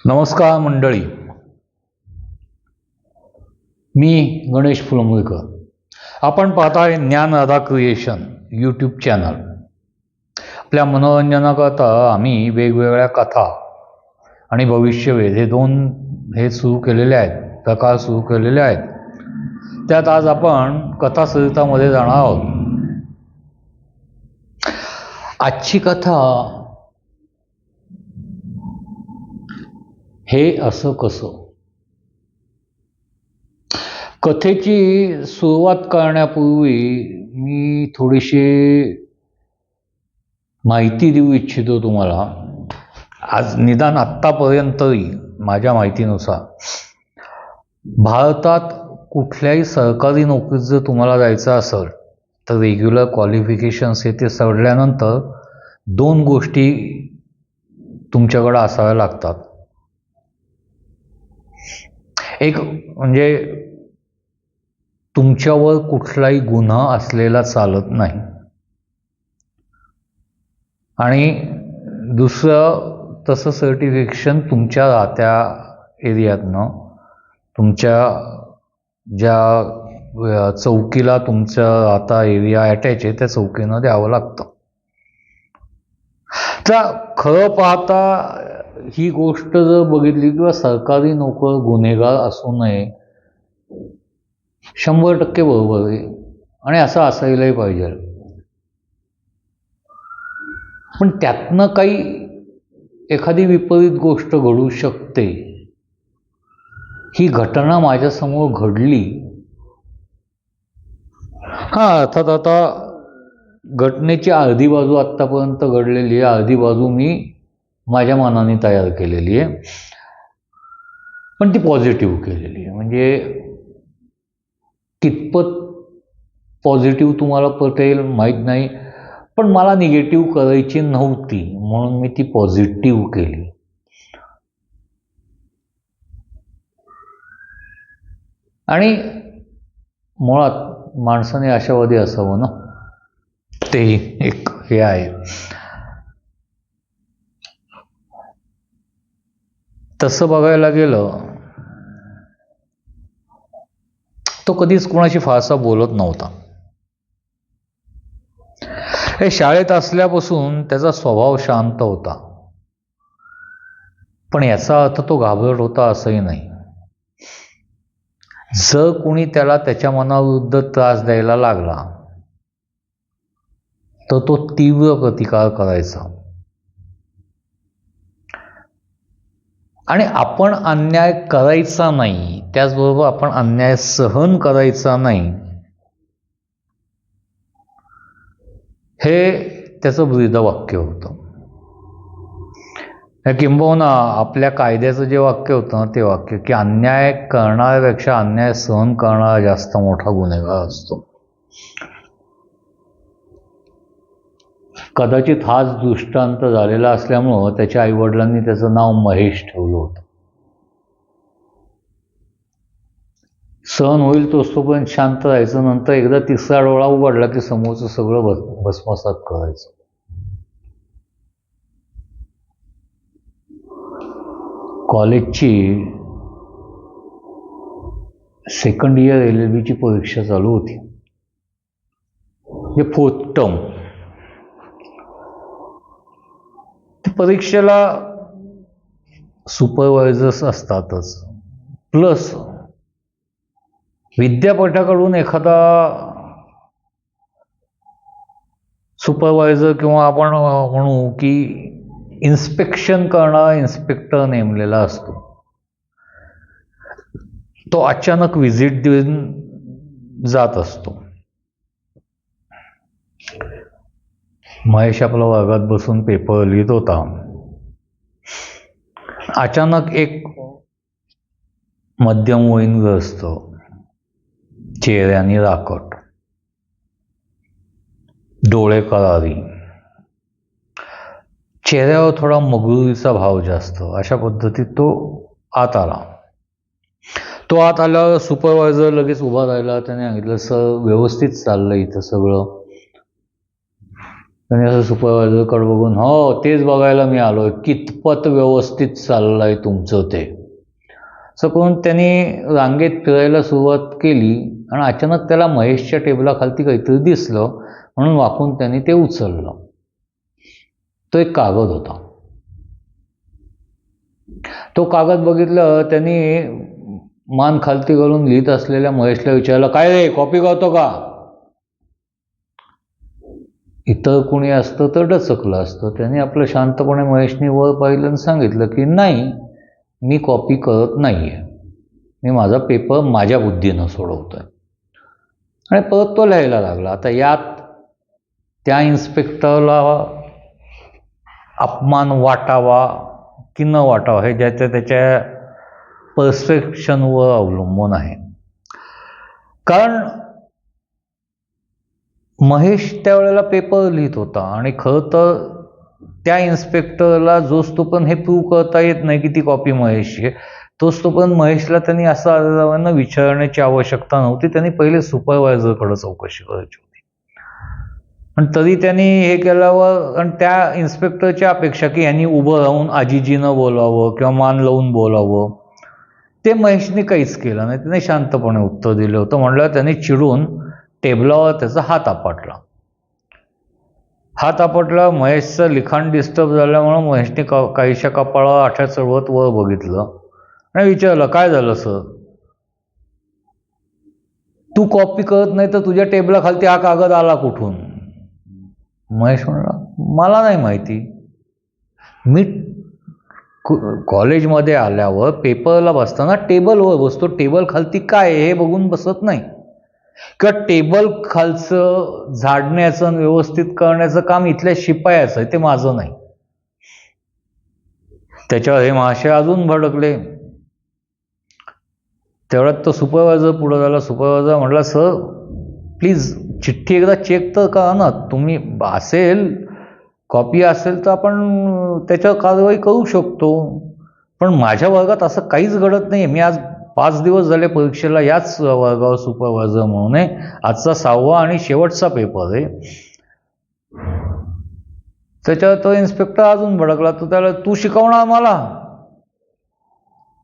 नमस्कार मंडळी, मी गणेश फुलंब्रीकर. आपण पाहताय ज्ञानराधा क्रिएशन यूट्यूब चॅनल. आपल्या मनोरंजनाकरता आम्ही वेगवेगळ्या कथा आणि भविष्यवेध हे सुरू केलेले आहेत, प्रकार सुरू केलेले आहेत. त्यात आज आपण कथासरितामध्ये जाणार आहोत. आजची कथा हे असं कसं. कथेची सुरुवात करण्यापूर्वी मी थोडीशी माहिती देऊ इच्छितो तुम्हाला. आज निदान आत्तापर्यंतही माझ्या माहितीनुसार भारतात कुठल्याही सरकारी नोकरीत जर तुम्हाला जायचं असेल तर रेग्युलर क्वालिफिकेशन्स हे ते सोडल्यानंतर 2 गोष्टी तुमच्याकडे असाव्या लागतात. एक म्हणजे तुमच्यावर कुठलाही गुन्हा असलेला चालत नाही, आणि दुसरं तसं सर्टिफिकेशन तुमच्या राहत्या एरियातनं, तुमच्या ज्या चौकीला तुमचा राहता एरिया अटॅच आहे त्या चौकीनं द्यावं लागतं. तर खरं पाहता ही गोष्ट जर बघितली किंवा सरकारी नोकर गुन्हेगार असू नये 100% बरोबर आहे, आणि असं असायलाही पाहिजे. पण त्यातनं काही एखादी विपरीत गोष्ट घडू शकते. ही घटना माझ्यासमोर घडली. अर्थात आता घटनेची अर्धी बाजू आत्तापर्यंत घडलेली आहे, अर्धी बाजू मी माझ्या मनाने तयार केलेली आहे, पण ती पॉझिटिव्ह केलेली आहे. म्हणजे कितपत पॉझिटिव्ह तुम्हाला पटेल माहीत नाही, पण मला निगेटिव्ह करायची नव्हती म्हणून मी ती पॉझिटिव्ह केली. आणि मुळात माणसाने आशावादी असावं ना, ते एक हे आहे. तसं बघायला गेलं तो कधीच कोणाशी फारसा बोलत नव्हता. हे शाळेत असल्यापासून त्याचा स्वभाव शांत होता, पण याचा अर्थ तो घाबरट होता असंही नाही. जर कोणी त्याला त्याच्या मनाविरुद्ध त्रास द्यायला लागला तर तो तीव्र प्रतिकार करायचा. आणि आपण अन्याय करायचा नाही, त्याचबरोबर आपण अन्याय सहन करायचा नाही, हे त्याचं ब्रीदवाक्य होतं. किंबहुना आपल्या कायद्याचं जे वाक्य होतं ना ते वाक्य, की अन्याय करणाऱ्यापेक्षा अन्याय सहन करणारा जास्त मोठा गुन्हेगार असतो. कदाचित हाच दृष्टांत झालेला असल्यामुळं त्याच्या आईवडिलांनी त्याचं नाव महेश ठेवलं होतं. सहन होईल तोपर्यंत शांत राहायचं, नंतर एकदा तिसरा डोळा उघडला की समोरचं सगळं भस्मसात करायचं. कॉलेजची सेकंड इयर LLBची परीक्षा चालू होती. हे 4th टर्म. परीक्षेला सुपरवायझर्स असतातच, प्लस विद्यापीठाकडून एखादा सुपरवायझर किंवा आपण म्हणू की इन्स्पेक्शन करणारा इन्स्पेक्टर नेमलेला असतो. तो अचानक व्हिजिट देऊन जात असतो. महेश आपला वर्गात बसून पेपर लिहित होता. अचानक एक मध्यमवयीन ग्रस्त, चेहऱ्याने राकट, डोळे करारी, चेहऱ्यावर थोडा मगरुरीचा भाव जास्त, अशा पद्धतीत तो आत आला. तो आत आल्यावर सुपरवायझर लगेच उभा राहिला. त्याने सांगितलं, सर व्यवस्थित चाललं इथं सगळं. त्याने असं सुपरवायझरकडे बघून, हो तेच बघायला मी आलोय, कितपत व्यवस्थित चाललंय तुमचं ते. असं करून त्यांनी रांगेत फिरायला सुरुवात केली आणि अचानक त्याला महेशच्या टेबलाखालती काहीतरी दिसलं, म्हणून वाकून त्यांनी ते उचललं. तो एक कागद होता. तो कागद बघितलं त्यांनी मान खालती घालून लिहित असलेल्या महेशला विचारलं, काय रे, कॉपी करतो का? इतर कुणी असतं तर डचकलं असतं. त्याने आपलं शांतपणे महेशने वर पाहिलं आणि सांगितलं की नाही, मी कॉपी करत नाहीये, मी माझा पेपर माझ्या बुद्धीनं सोडवतोय. आणि परत तो लिहायला लागला. आता यात त्या इन्स्पेक्टरला अपमान वाटावा की न वाटावा हे त्याच्या परसेप्शनवर अवलंबून आहे. कारण महेश त्यावेळेला पेपर लिहित होता आणि खरं तर त्या इन्स्पेक्टरला जोच तोपर्यंत हे प्रूव्ह करता येत नाही की ती कॉपी महेशची आहे, तोच तोपर्यंत महेशला त्यांनी असं अर्धवांना विचारण्याची आवश्यकता नव्हती. त्यांनी पहिले सुपरवायझरकडे चौकशी करायची होती. पण तरी त्यांनी हे केल्यावर आणि त्या इन्स्पेक्टरची अपेक्षा की यांनी उभं राहून आजीजीनं बोलावं किंवा मान लावून बोलावं, ते महेशने काहीच केलं नाही. त्याने शांतपणे उत्तर दिलं होतं. म्हणलं त्यांनी चिडून टेबलावर त्याचा हात आपटला. हात आपटला. महेशचं लिखाण डिस्टर्ब झाल्यामुळं महेशने काहीशा कपाळावर आठ्या चढवत वर बघितलं आणि विचारलं, काय झालं सर? तू कॉपी करत नाही तर तुझ्या टेबलाखालती हा कागद आला कुठून? महेश म्हणला, मला नाही माहिती, मी कॉलेजमध्ये आल्यावर पेपरला बसताना टेबलवर बसतो, टेबल खालती काय हे बघून बसत नाही. किंवा टेबल खालचं झाडण्याचं व्यवस्थित करण्याचं काम इथल्या शिपायाचं आहे, ते माझं नाही. त्याच्यावर हे महाशय अजून भडकले. तेवढ्यात तो सुपरवायझर पुढे झाला. सुपरवायझर म्हटला, सर प्लीज चिठ्ठी एकदा चेक तर करा ना, तुम्ही असेल कॉपी असेल तर आपण त्याच्यावर कारवाई करू शकतो, पण माझ्या वर्गात असं काहीच घडत नाही. मी आज 5 दिवस झाले परीक्षेला याच वर्गावर सुपरवायझर म्हणून आहे. आजचा 6वा आणि शेवटचा पेपर आहे. त्याच्यावर तो इन्स्पेक्टर अजून भडकला. तो त्याला, तू शिकवणार मला?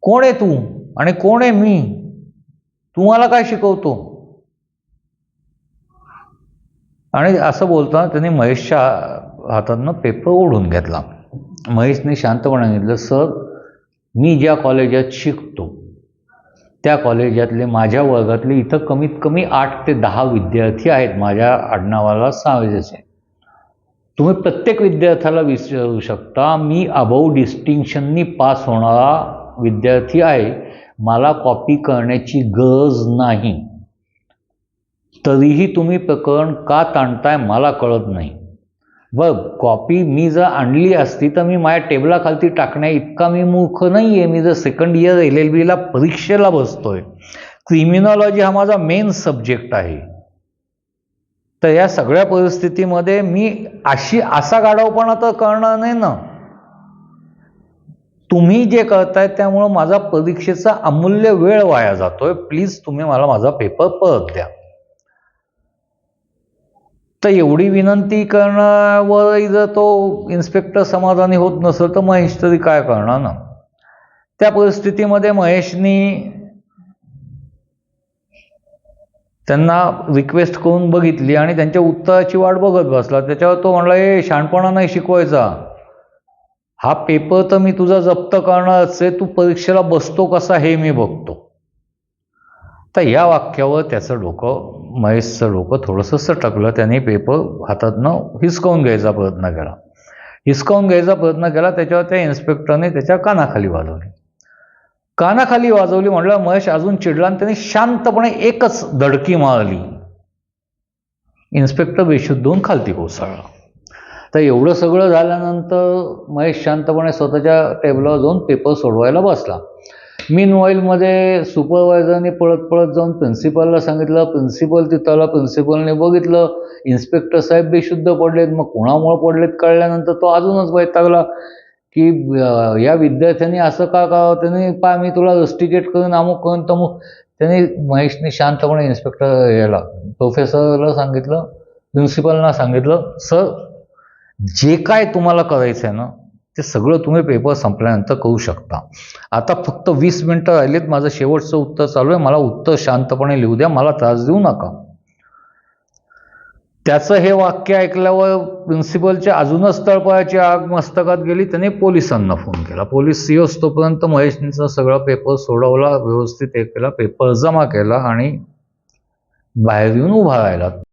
कोण आहे तू आणि कोण आहे मी? तू मला काय शिकवतो? आणि असं बोलताना त्यांनी महेशच्या हातातनं पेपर ओढून घेतला. महेशने शांतपणे सांगितलं, सर मी ज्या कॉलेजात शिकतो त्या कॉलेजातले माझ्या वर्गातले इथं कमीत कमी 8 ते 10 विद्यार्थी आहेत. माझ्या आडनावाला सावेचे. तुम्ही प्रत्येक विद्यार्थ्याला विचारू शकता, मी अबव डिस्टिंक्शननी पास होणारा विद्यार्थी आहे, मला कॉपी करण्याची गरज नाही. तरीही तुम्ही प्रकरण का ताणताय मला कळत नाही. बघ, कॉपी मी जर आणली असती तर मी माझ्या टेबलाखालती टाकण्या इतका मी मूर्ख नाही आहे. मी जर सेकंड इयर LLBला परीक्षेला बसतोय, क्रिमिनॉलॉजी हा माझा मेन सब्जेक्ट आहे, तर या सगळ्या परिस्थितीमध्ये मी असा गाढवपणा तर करणार नाही ना. तुम्ही जे करताय त्यामुळं माझा परीक्षेचा अमूल्य वेळ वाया जातोय. प्लीज तुम्ही मला माझा पेपर परत द्या. तर एवढी विनंती करण्यावरही जर तो इन्स्पेक्टर समाधानी होत नसेल तर महेश तरी काय करणार ना. त्या परिस्थितीमध्ये महेशनी त्यांना रिक्वेस्ट करून बघितली आणि त्यांच्या उत्तराची वाट बघत बसला. त्याच्यावर तो म्हणला, ए शहाणपणा नाही शिकवायचा, हा पेपर तर मी तुझा जप्त करणारच आहे, तू परीक्षेला बसतो कसा हे मी बघतो. तर या वाक्यावर त्याचं डोकं, महेशचं डोकं थोडंसं सटकलं. त्याने पेपर हातातनं हिसकावून घ्यायचा प्रयत्न केला. त्याच्यावर त्या इन्स्पेक्टरने त्याच्या कानाखाली वाजवली. म्हटलं महेश अजून चिडला आणि त्याने शांतपणे एकच धडकी मारली. इन्स्पेक्टर बेशुद्ध होऊन खालती कोसळला. तर एवढं सगळं झाल्यानंतर महेश शांतपणे स्वतःच्या टेबलावर जाऊन पेपर सोडवायला बसला. मीनवाईलमध्ये सुपरवायझरने पळत जाऊन प्रिन्सिपलला सांगितलं. प्रिन्सिपल तिथं आला. प्रिन्सिपलने बघितलं इन्स्पेक्टर साहेब बेशुद्ध पडलेत. मग कोणामुळे पडलेत कळल्यानंतर तो अजूनच वैतागला की या विद्यार्थ्यांनी असं का त्यांनी मी तुला रस्टिकेट करून अमुक करून तमुक. त्यांनी महेशने शांतपणे प्रोफेसरला सांगितलं, प्रिन्सिपलना सांगितलं, सर जे काय तुम्हाला करायचं आहे ना ते सगळं तुम्ही पेपर संपल्यानंतर करू शकता. आता फक्त 20 मिनिटं राहिलेत, माझं शेवटचं उत्तर चालू आहे. मला उत्तर शांतपणे लिहू द्या, मला त्रास देऊ नका. त्याचं हे वाक्य ऐकल्यावर प्रिन्सिपलच्या अजूनच तळपायाची आग मस्तकात गेली. त्याने पोलिसांना फोन केला. पोलीस सी असतोपर्यंत महेशचा सगळा पेपर सोडवला, व्यवस्थित हे केला, पेपर जमा केला आणि बाहेर येऊन उभा राहिला.